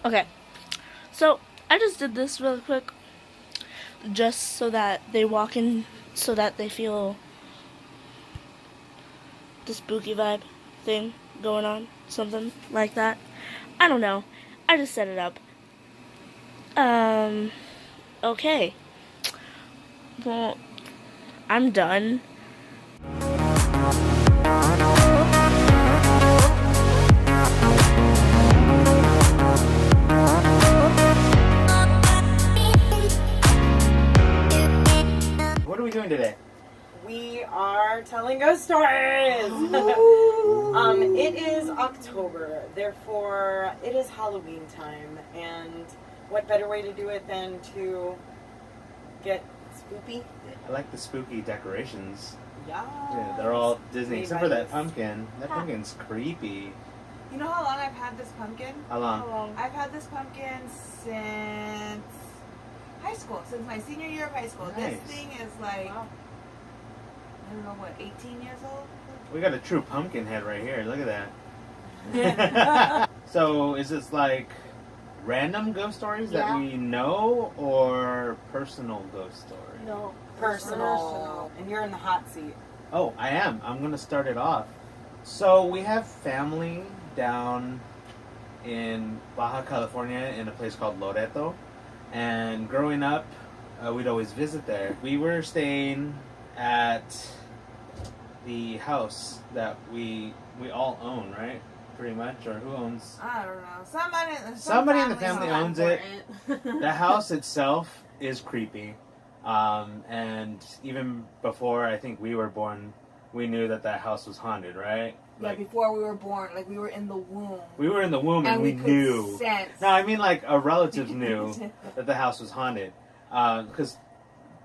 Okay, so I just did this really quick, just so that they walk in, so that they feel the spooky vibe thing going on, something like that. I don't know. I just set it up. Um, okay. Well, I'm done. What are we doing today? We are telling ghost stories. It is October, therefore it is Halloween time, and what better way to do it than to get spoopy? I like the spooky decorations. Yeah. Yeah, they're all Disney, Made except by for that this. pumpkin. That pumpkin's creepy. You know how long I've had this pumpkin? How long? I've had this pumpkin since high school, since my senior year of high school. Nice. This thing is like, I don't know what, 18 years old? We got a true pumpkin head right here. Look at that. So, is this like random ghost stories that Yeah. we know, or personal ghost stories? No. Personal. And you're in the hot seat. Oh, I am. I'm going to start it off. So, we have family down in Baja California in a place called Loreto. And growing up, we'd always visit there. We were staying at the house that we all own, right? Pretty much, or who owns? I don't know. Somebody in the families family own owns it. The house itself is creepy, and even before I think we were born, we knew that house was haunted, right? Yeah, before we were born, like we were in the womb. We were in the womb and we could knew. sense. No, I mean like our relatives knew that the house was haunted, because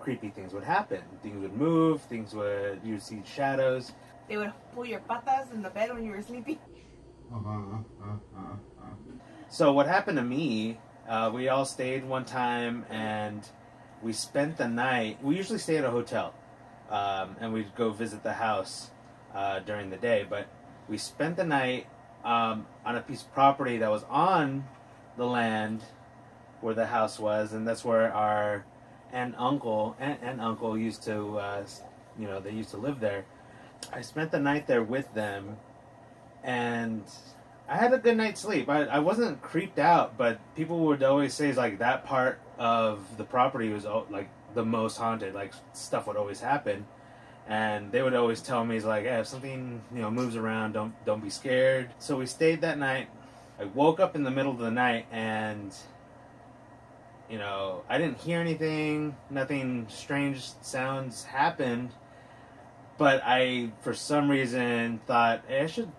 creepy things would happen. Things would move. You'd see shadows. They would pull your patas in the bed when you were sleeping. So what happened to me? We all stayed one time and we spent the night. We usually stay at a hotel, and we'd go visit the house during the day. But we spent the night on a piece of property that was on the land where the house was, and that's where our aunt and uncle used to, they used to live there. I spent the night there with them, and I had a good night's sleep. I wasn't creeped out, but people would always say like that part of the property was like the most haunted. Like stuff would always happen, and they would always tell me like, hey, if something moves around, don't be scared. So we stayed that night. I woke up in the middle of the night and I didn't hear anything. Nothing strange sounds happened. But I, for some reason, thought, hey, I should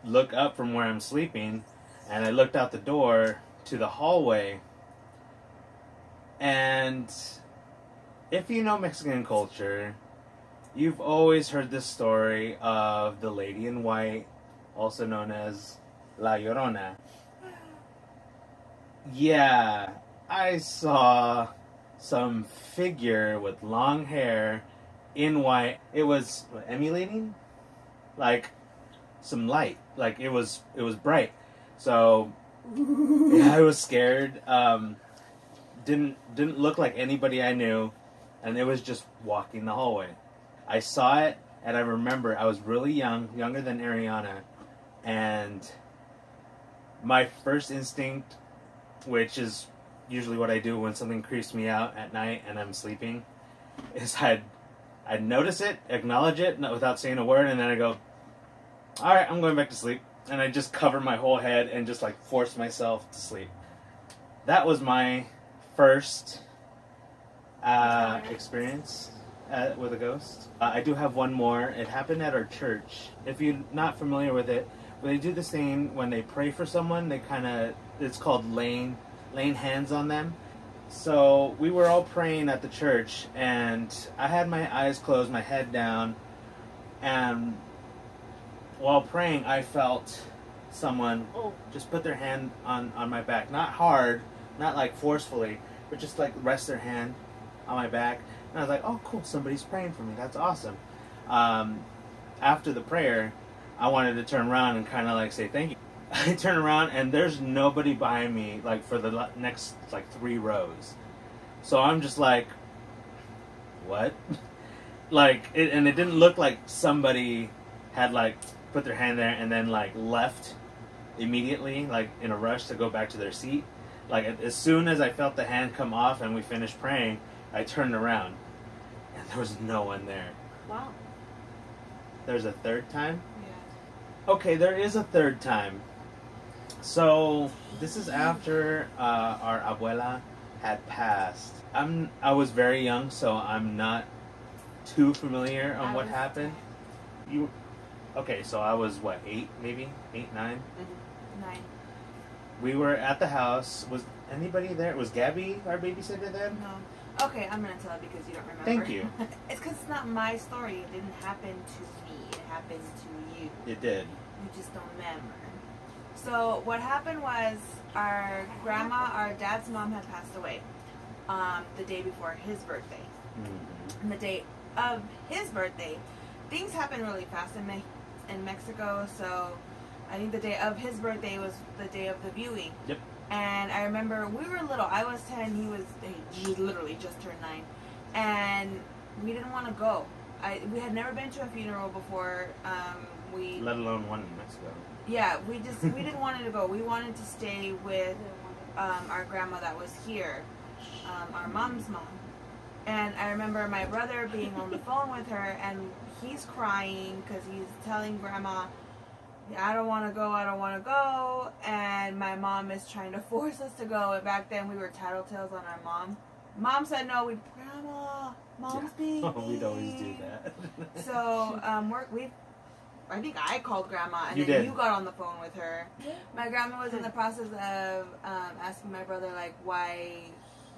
look up from where I'm sleeping. And I looked out the door to the hallway. And if you know Mexican culture, you've always heard this story of the lady in white, also known as La Llorona. Yeah, I saw some figure with long hair in white. It was emulating like some light. Like it was bright. So yeah, I was scared. Didn't look like anybody I knew, and it was just walking the hallway. I saw it, and I remember I was really young, younger than Ariana, and my first instinct, which is usually what I do when something creeps me out at night and I'm sleeping, is I'd notice it, acknowledge it without saying a word, and then I go, all right, I'm going back to sleep. And I just cover my whole head and just like force myself to sleep. That was my first experience with a ghost. I do have one more. It happened at our church. If you're not familiar with it, they do this thing when they pray for someone. It's called laying hands on them. So we were all praying at the church, and I had my eyes closed, my head down, and while praying, I felt someone just put their hand on my back. Not hard, not like forcefully, but just like rest their hand on my back. And I was like, oh, cool, somebody's praying for me. That's awesome. After the prayer, I wanted to turn around and kind of like say thank you. I turn around and there's nobody behind me, like for the next like 3 rows. So I'm just like, what? And it didn't look like somebody had like put their hand there and then like left immediately, like in a rush to go back to their seat. Like as soon as I felt the hand come off and we finished praying, I turned around and there was no one there. Wow. There's a third time? Yeah. Okay, there is a third time. So this is after our abuela had passed. I was very young, so I'm not too familiar on what happened. Okay, so I was what, 8 maybe? 8, 9? 9. We were at the house. Was anybody there? Was Gabby our babysitter then? No. Okay, I'm gonna tell it because you don't remember. Thank you. It's because it's not my story. It didn't happen to me. It happened to you. It did. You just don't remember. So what happened was our grandma, our dad's mom, had passed away the day before his birthday. Mm-hmm. And the day of his birthday, things happened really fast in Mexico. So I think the day of his birthday was the day of the viewing. Yep. And I remember we were little. I was 10. He literally just turned 9, and we didn't want to go. We had never been to a funeral before. Let alone one in Mexico. Yeah, we didn't want to go. We wanted to stay with our grandma that was here, our mom's mom. And I remember my brother being on the phone with her, and he's crying because he's telling grandma, I don't want to go, I don't want to go. And my mom is trying to force us to go. And back then we were tattletales on our mom. Mom said no. Grandma, mom's being mean. We'd always do that. So I think I called grandma, and You then did. you got on the phone with her. My grandma was in the process of asking my brother like why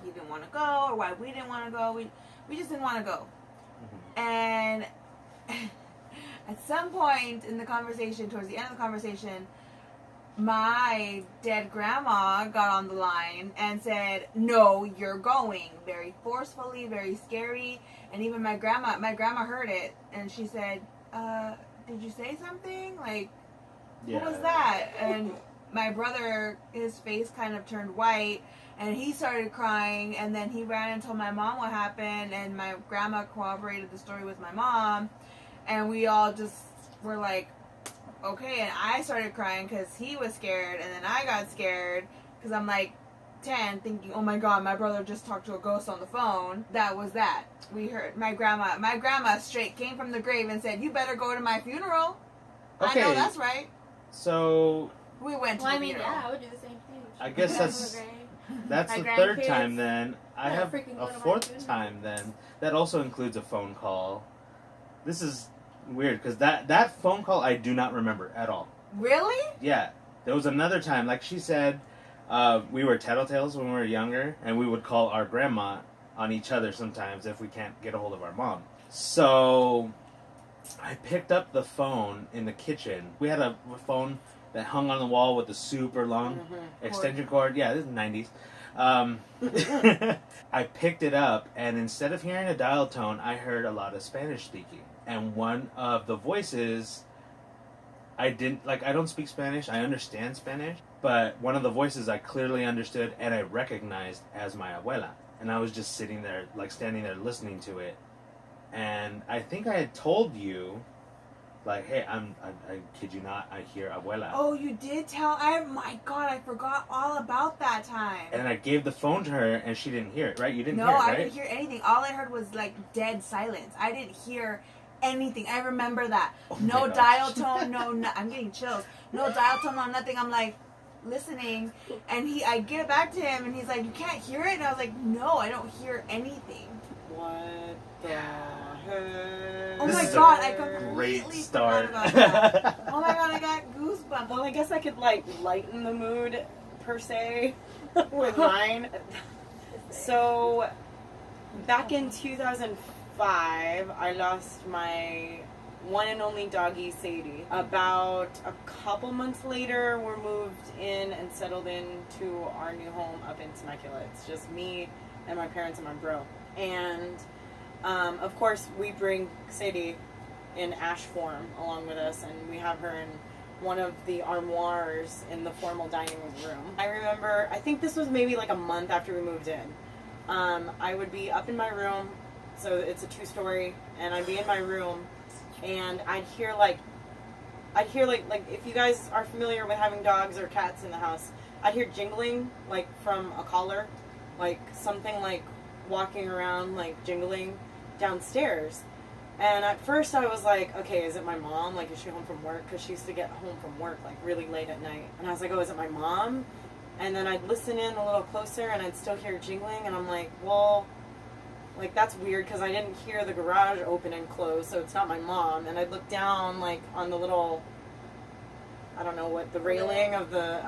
he didn't want to go or why we didn't want to go. We just didn't want to go. Mm-hmm. And at some point in the conversation, towards the end of the conversation, my dead grandma got on the line and said, "No, you're going." Very forcefully, very scary. And even my grandma heard it, and she said, "Did you say something? Like, Yeah. what was that?" And my brother, his face kind of turned white, and he started crying, and then he ran and told my mom what happened, and my grandma corroborated the story with my mom, and we all just were like, okay. And I started crying because he was scared, and then I got scared because I'm like 10 thinking, oh my god, my brother just talked to a ghost on the phone. That was that. We heard my grandma straight came from the grave and said, you better go to my funeral. Okay. I know that's right. So We went to Well, the I mean, funeral. yeah, I would do the same thing. I guess that's My the third grandkids, time then. I yeah, have freaking go a to my fourth funeral. time then. That also includes a phone call. This is weird because that phone call I do not remember at all. Really? Yeah, there was another time, like she said, we were tattletales when we were younger, and we would call our grandma on each other sometimes if we can't get a hold of our mom. So I picked up the phone in the kitchen. We had a phone that hung on the wall with a super long extension cord. Yeah, this is the 90s. I picked it up, and instead of hearing a dial tone, I heard a lot of Spanish speaking. And one of the voices, I don't speak Spanish, I understand Spanish, but one of the voices I clearly understood and I recognized as my abuela. And I was just sitting there, like standing there listening to it. And I think I had told you, like, hey, I kid you not, I hear abuela. Oh, you did tell? My God, I forgot all about that time. And I gave the phone to her and she didn't hear it, right? You didn't No, hear it, right? I didn't hear anything. All I heard was like dead silence. I didn't hear anything. I remember that. Oh No my dial gosh. tone, I'm getting chills. No dial tone, no nothing. I'm like listening, and I give it back to him, and he's like, you can't hear it? And I was like, no, I don't hear anything. What the heck? Oh This my is a God, I great completely start. forgot about that. Oh my God, I got goosebumps. Well, I guess I could like lighten the mood per se with mine. So back in 2005, I lost my one and only doggy, Sadie. About a couple months later, we're moved in and settled into our new home up in Temecula. It's just me and my parents and my bro. And of course, we bring Sadie in ash form along with us, and we have her in one of the armoires in the formal dining room. I remember, I think this was maybe like a month after we moved in. I would be up in my room, so it's a 2-story, and I'd be in my room, and I'd hear like if you guys are familiar with having dogs or cats in the house, I'd hear jingling like from a collar, like something like walking around like jingling downstairs. And at first I was like, okay, is it my mom? Like, is she home from work? Because she used to get home from work like really late at night. And I was like, oh, is it my mom? And then I'd listen in a little closer and I'd still hear jingling. And I'm like, well, like that's weird because I didn't hear the garage open and close, so it's not my mom. And I'd look down like on the little, I don't know what, the railing of the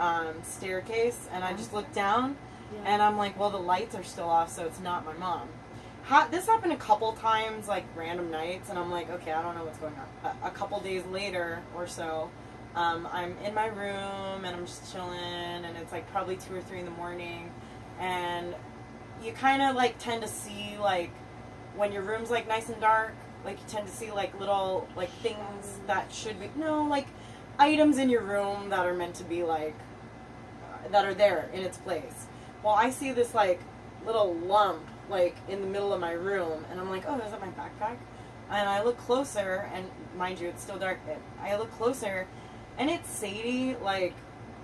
staircase. And I just looked down and I'm like, well, the lights are still off, so it's not my mom. This happened a couple times, like random nights, and I'm like, okay, I don't know what's going on. A couple days later or so, I'm in my room and I'm just chilling, and it's like probably 2 or 3 in the morning, and you kind of like tend to see like when your room's like nice and dark, like you tend to see like little like things that should be like items in your room that are meant to be like that are there in its place. Well, I see this like little lump like in the middle of my room, and I'm like, oh, is that my backpack? And I look closer, and mind you, it's still dark. I look closer, and it's Sadie like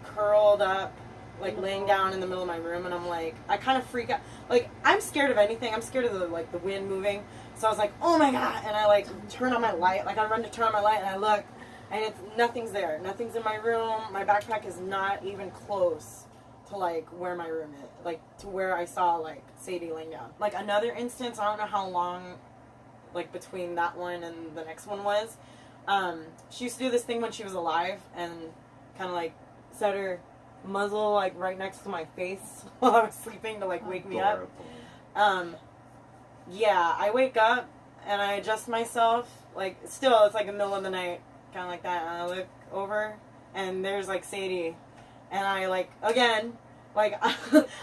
curled up, like laying down in the middle of my room, and I'm like, I kind of freak out. Like, I'm scared of anything. I'm scared of the wind moving. So I was like, oh my god, and I like turn on my light. Like I run to turn on my light, and I look, and nothing's there. Nothing's in my room. My backpack is not even close to like where my room is, like to where I saw like Sadie laying down. Like another instance, I don't know how long like between that one and the next one was. She used to do this thing when she was alive and kind of like set her muzzle like right next to my face while I was sleeping to like wake me up. Yeah, I wake up and I adjust myself, like still it's like the middle of the night, kind of like that, and I look over and there's like Sadie. And I like again, like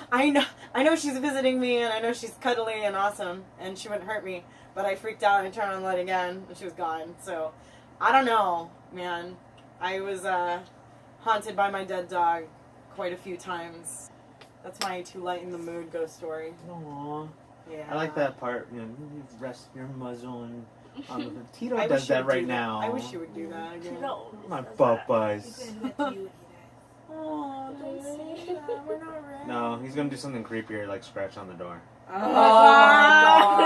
I know she's visiting me, and I know she's cuddly and awesome, and she wouldn't hurt me. But I freaked out and turned on the light again, and she was gone. So I don't know, man. I was haunted by my dead dog quite a few times. That's my to lighten the mood ghost story. Aww. Yeah. I like that part. You rest your muzzle and Tito does that right now. I wish you would do that again. My Popeyes. Oh, don't say that. We're not ready. No, he's gonna do something creepier, like scratch on the door. Oh my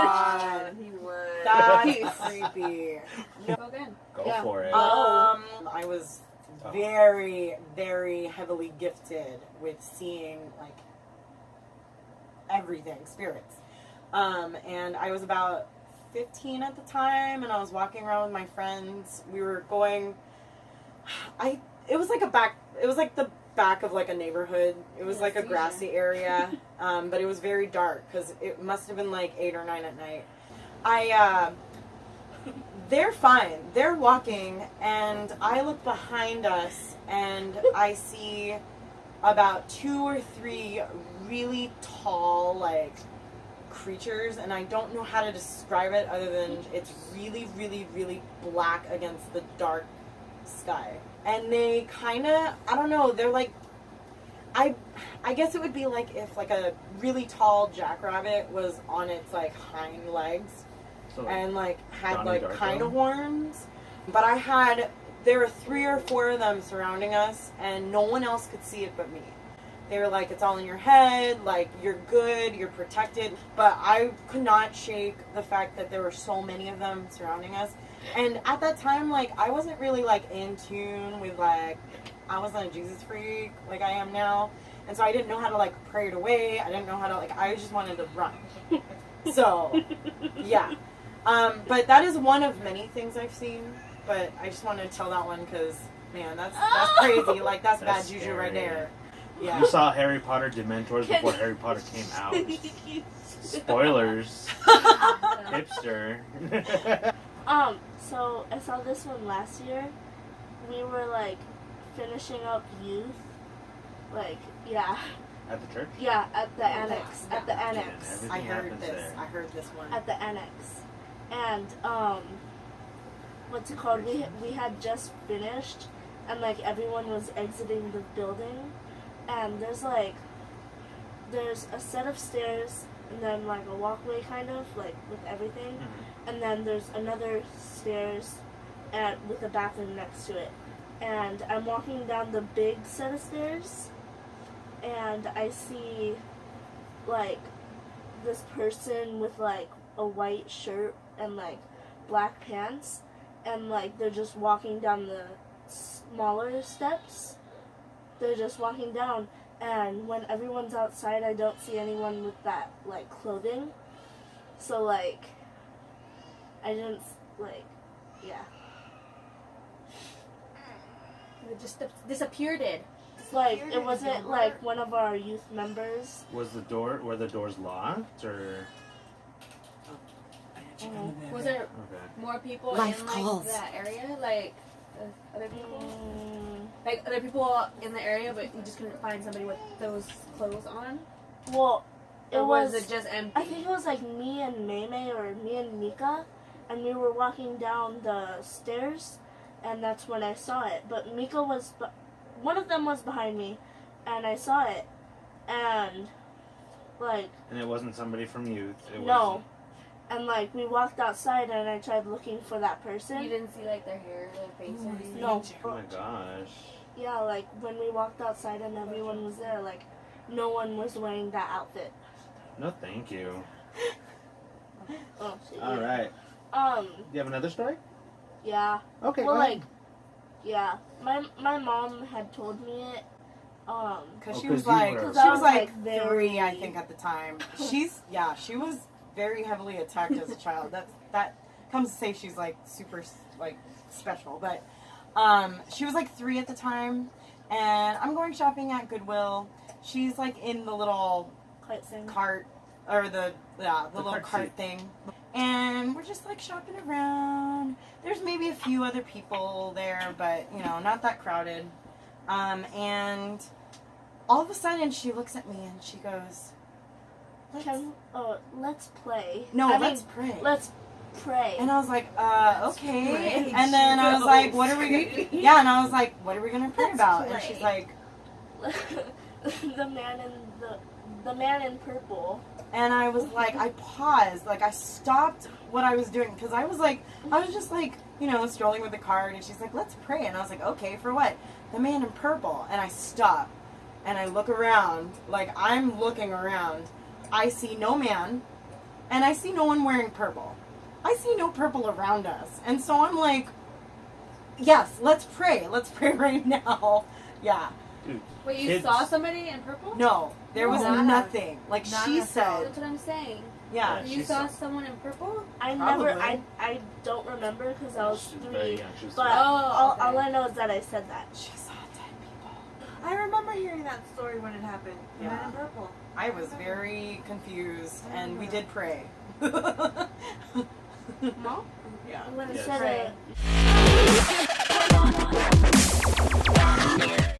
god. He would. That's creepy. Go for it. I was very, very heavily gifted with seeing like everything, spirits. And I was about 15 at the time, and I was walking around with my friends. We were going. It was like the back of like a neighborhood. It was like a grassy area, but it was very dark because it must have been like 8 or 9 at night. They're fine. They're walking, and I look behind us, and I see about 2 or 3 really tall like creatures, and I don't know how to describe it other than it's really, really, really black against the dark sky. And they kind of, I don't know, they're like, I guess it would be like if like a really tall jackrabbit was on its like hind legs, so and like had Donnie like kind of horns. But there were 3 or 4 of them surrounding us, and no one else could see it but me. They were like, it's all in your head, like, you're good, you're protected. But I could not shake the fact that there were so many of them surrounding us. And at that time, like, I wasn't really, like, in tune with, like, I wasn't a Jesus freak like I am now. And so I didn't know how to, like, pray it away. I didn't know how to, like, I just wanted to run. So, yeah. But that is one of many things I've seen. But I just wanted to tell that one because, man, that's crazy. Like, that's bad juju scary. right there. Yeah. You saw Harry Potter Dementors before Harry Potter came out. Spoilers. Hipster. So I saw this one last year. We were like finishing up youth. Like, yeah. At the church? Yeah, at the annex. At the annex. I heard this. I heard this one. At the annex. And what's it called? We had just finished and like everyone was exiting the building, and there's a set of stairs, and then like a walkway kind of like with everything, and then there's another stairs with a bathroom next to it. And I'm walking down the big set of stairs, and I see like this person with like a white shirt and like black pants, and like they're just walking down the smaller steps. They're just walking down, and when everyone's outside, I don't see anyone with that like clothing. So like I didn't like, yeah. It just disappeared. Like it wasn't like one of our youth members. Were the doors locked, or? Was there Okay. more people Life in like calls. that area? Like other people? Like other people in the area, but you just couldn't find somebody with those clothes on? Well, Or was it just empty? I think it was like me and Maymay or me and Mika, and we were walking down the stairs, and that's when I saw it. But Mika one of them was behind me, and I saw it, and like. And it wasn't somebody from youth. It No. And like we walked outside, and I tried looking for that person. You didn't see like their hair, their face, or anything? No. Oh my gosh. Yeah, like when we walked outside and everyone was there, like no one was wearing that outfit. No, thank you. Oh, shit. All right. Um. You have another story? Yeah. Okay. Well, go ahead. like, yeah. My mom had told me it. Because Oh, she was 'cause you like, were- she was like very- 3, I think, at the time. She was very heavily attacked as a child. That comes to say she's like super like special, but she was like 3 at the time, and I'm going shopping at Goodwill. She's like in the little cart, or the little cart cart seat. thing, and we're just like shopping around. There's maybe a few other people there, but you know, not that crowded. And all of a sudden she looks at me and she goes, let's play. let's pray. Let's pray. And I was like, okay. pray. And then I was like, what are we gonna Yeah, and I was like, what are we gonna pray Let's about? pray. And she's like, the man in purple. and I was like, I paused, like I stopped what I was doing, because I was just like, you know, strolling with the cart, and she's like, let's pray. And I was like, okay, for what? The man in purple. And I stop and I look around, like I'm looking around. I see no man, and I see no one wearing purple. I see no purple around us. And so I'm like, yes, let's pray. Let's pray right now. Yeah. Dude, Wait, you kids- saw somebody in purple? No, there was Nada. nothing. Like she said, That's what I'm saying. yeah. You saw someone in purple? I Probably. don't remember because I was She's very 3. young. She was But three. Oh, all I know is that I said that. She saw dead people. I remember hearing that story when it happened. The Yeah. Man in Purple. I was very confused, and we did pray. No? Yeah. When I Yes. said Pray. it,